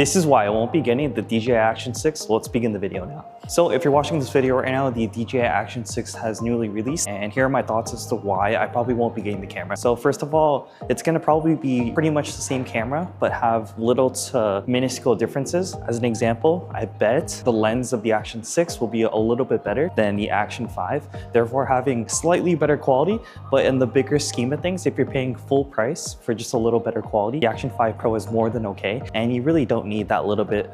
This is why I won't be getting the DJI Action 6, so let's begin the video now. So if you're watching this video right now, the DJI Action 6 has newly released, and here are my thoughts as to why I probably won't be getting the camera. So first of all, it's gonna probably be pretty much the same camera, but have little to minuscule differences. As an example, I bet the lens of the Action 6 will be a little bit better than the Action 5, therefore having slightly better quality, but in the bigger scheme of things, if you're paying full price for just a little better quality, the Action 5 Pro is more than okay, and you really don't need that little bit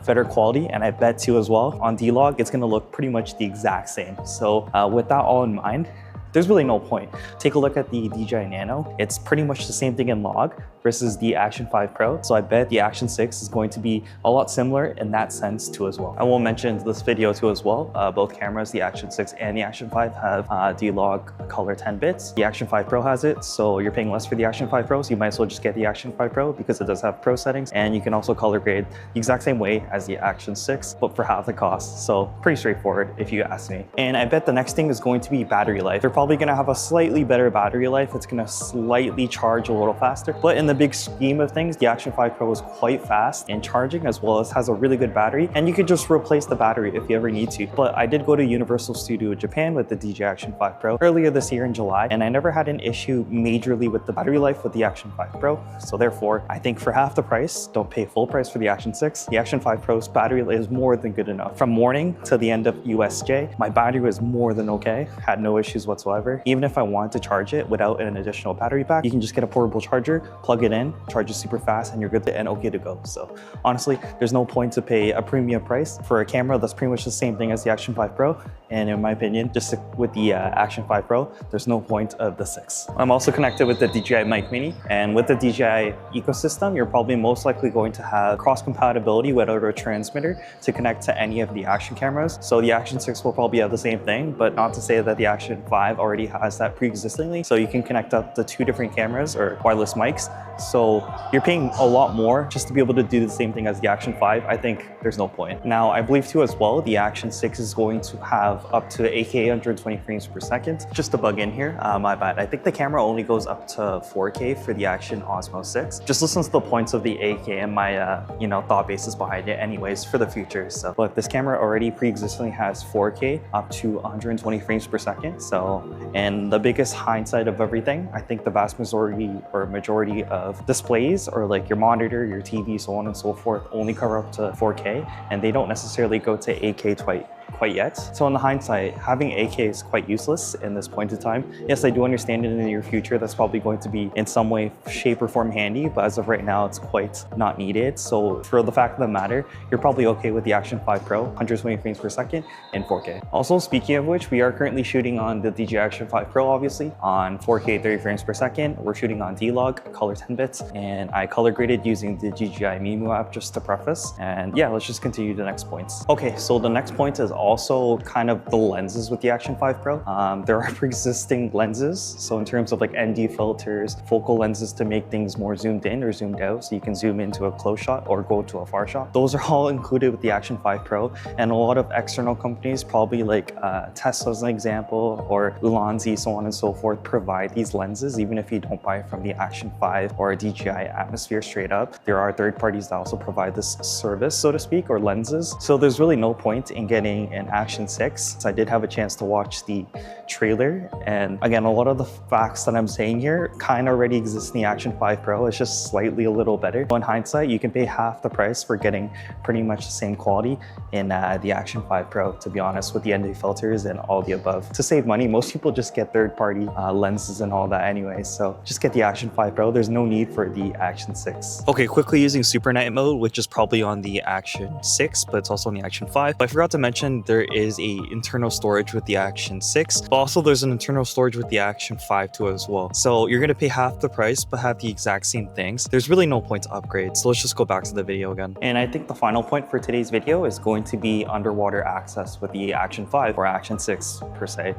better quality. And I bet too as well, on D-Log, it's gonna look pretty much the exact same. So with that all in mind, there's really no point. Take a look at the DJI Nano. It's pretty much the same thing in log versus the Action 5 Pro. So I bet the Action 6 is going to be a lot similar in that sense too as well. I will mention this video too as well. Both cameras, the Action 6 and the Action 5 have D-Log color 10 bits. The Action 5 Pro has it, so you're paying less for the Action 5 Pro, so you might as well just get the Action 5 Pro because it does have Pro settings, and you can also color grade the exact same way as the Action 6, but for half the cost. So pretty straightforward if you ask me. And I bet the next thing is going to be battery life. They're probably gonna have a slightly better battery life. It's gonna slightly charge a little faster, but in the big scheme of things, the Action 5 Pro is quite fast in charging, as well as has a really good battery, and you could just replace the battery if you ever need to. But I did go to Universal Studio Japan with the DJI Action 5 Pro earlier this year in July, and I never had an issue majorly with the battery life with the Action 5 Pro. So therefore, I think for half the price, don't pay full price for the Action 6. The Action 5 Pro's battery life is more than good enough. From morning to the end of USJ, my battery was more than okay, had no issues whatsoever. Even if I wanted to charge it without an additional battery pack, you can just get a portable charger, plug it in, charge it super fast, and you're good and okay to go. So honestly, there's no point to pay a premium price for a camera that's pretty much the same thing as the Action 5 Pro. And in my opinion, just with the Action 5 Pro, there's no point of the 6. I'm also connected with the DJI Mic Mini, and with the DJI ecosystem, you're probably most likely going to have cross compatibility without a transmitter to connect to any of the Action cameras. So the Action 6 will probably have the same thing, but not to say that the Action 5 already has that pre-existingly. So you can connect up to 2 different cameras or wireless mics. So you're paying a lot more just to be able to do the same thing as the Action 5. I think there's no point. Now, I believe too as well, the Action 6 is going to have up to 8K 120 frames per second. Just to bug in here, my bad. I think the camera only goes up to 4K for the Action Osmo 6. Just listen to the points of the 8K and my thought basis behind it anyways for the future. So, but this camera already pre-existingly has 4K up to 120 frames per second. So, and the biggest hindsight of everything, I think the vast majority of displays, or like your monitor, your TV, so on and so forth, only cover up to 4K, and they don't necessarily go to 8K quite yet. So in the hindsight, having 8K is quite useless in this point in time. Yes, I do understand it in the near future, that's probably going to be in some way, shape or form handy, but as of right now, it's quite not needed. So for the fact of the matter, you're probably okay with the Action 5 Pro, 120 frames per second in 4K. Also, speaking of which, we are currently shooting on the DJI Action 5 Pro, obviously, on 4K 30 frames per second. We're shooting on D-Log, color 10 bits, and I color graded using the DJI Mimo app just to preface. And yeah, let's just continue the next points. Okay, so the next point is also kind of the lenses with the Action 5 Pro. There are pre-existing lenses. So in terms of like ND filters, focal lenses to make things more zoomed in or zoomed out, so you can zoom into a close shot or go to a far shot. Those are all included with the Action 5 Pro. And a lot of external companies, probably like Tesla as an example, or Ulanzi, so on and so forth, provide these lenses, even if you don't buy from the Action 5 or a DJI Atmosphere straight up. There are third parties that also provide this service, so to speak, or lenses. So there's really no point in getting an Action 6. So I did have a chance to watch the trailer, and again, a lot of the facts that I'm saying here kind of already exist in the Action 5 Pro. It's just slightly a little better. In hindsight, you can pay half the price for getting pretty much the same quality in the Action 5 Pro, to be honest, with the ND filters and all the above. To save money, most people just get third-party lenses and all that anyway, so just get the Action 5 Pro. There's no need for the Action 6. Okay, quickly using Super Night mode, which is probably on the Action 6, but it's also on the Action 5. But I forgot to mention there is a internal storage with the Action 6, but also there's an internal storage with the Action 5 too as well. So you're gonna pay half the price, but have the exact same things. There's really no point to upgrade. So let's just go back to the video again. And I think the final point for today's video is going to be underwater access with the Action 5 or Action 6 per se.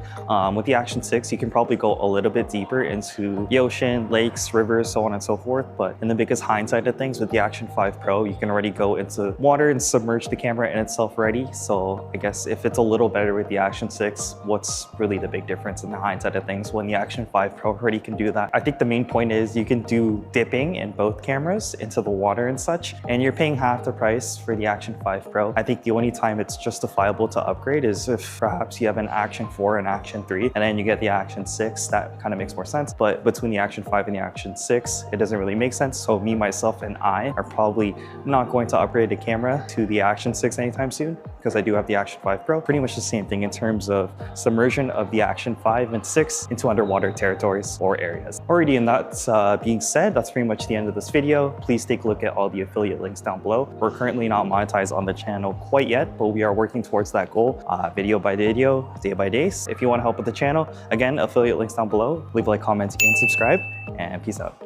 With the Action 6, you can probably go a little bit deeper into the ocean, lakes, rivers, so on and so forth. But in the biggest hindsight of things, with the Action 5 Pro, you can already go into water and submerge the camera in itself already. So I guess ask if it's a little better with the Action 6, what's really the big difference in the hindsight of things when the Action 5 Pro already can do that? I think the main point is you can do dipping in both cameras into the water and such, and you're paying half the price for the Action 5 Pro. I think the only time it's justifiable to upgrade is if perhaps you have an Action 4 and Action 3, and then you get the Action 6. That kind of makes more sense. But between the Action 5 and the Action 6, it doesn't really make sense. So me, myself, and I are probably not going to upgrade the camera to the Action 6 anytime soon, because I do have the Action 5 Pro. Pretty much the same thing in terms of submersion of the Action 5 and 6 into underwater territories or areas. Alrighty, and that's being said, that's pretty much the end of this video. Please take a look at all the affiliate links down below. We're currently not monetized on the channel quite yet, but we are working towards that goal, video by video, day by day. If you want to help with the channel, again, affiliate links down below. Leave a like, comment, and subscribe, and peace out.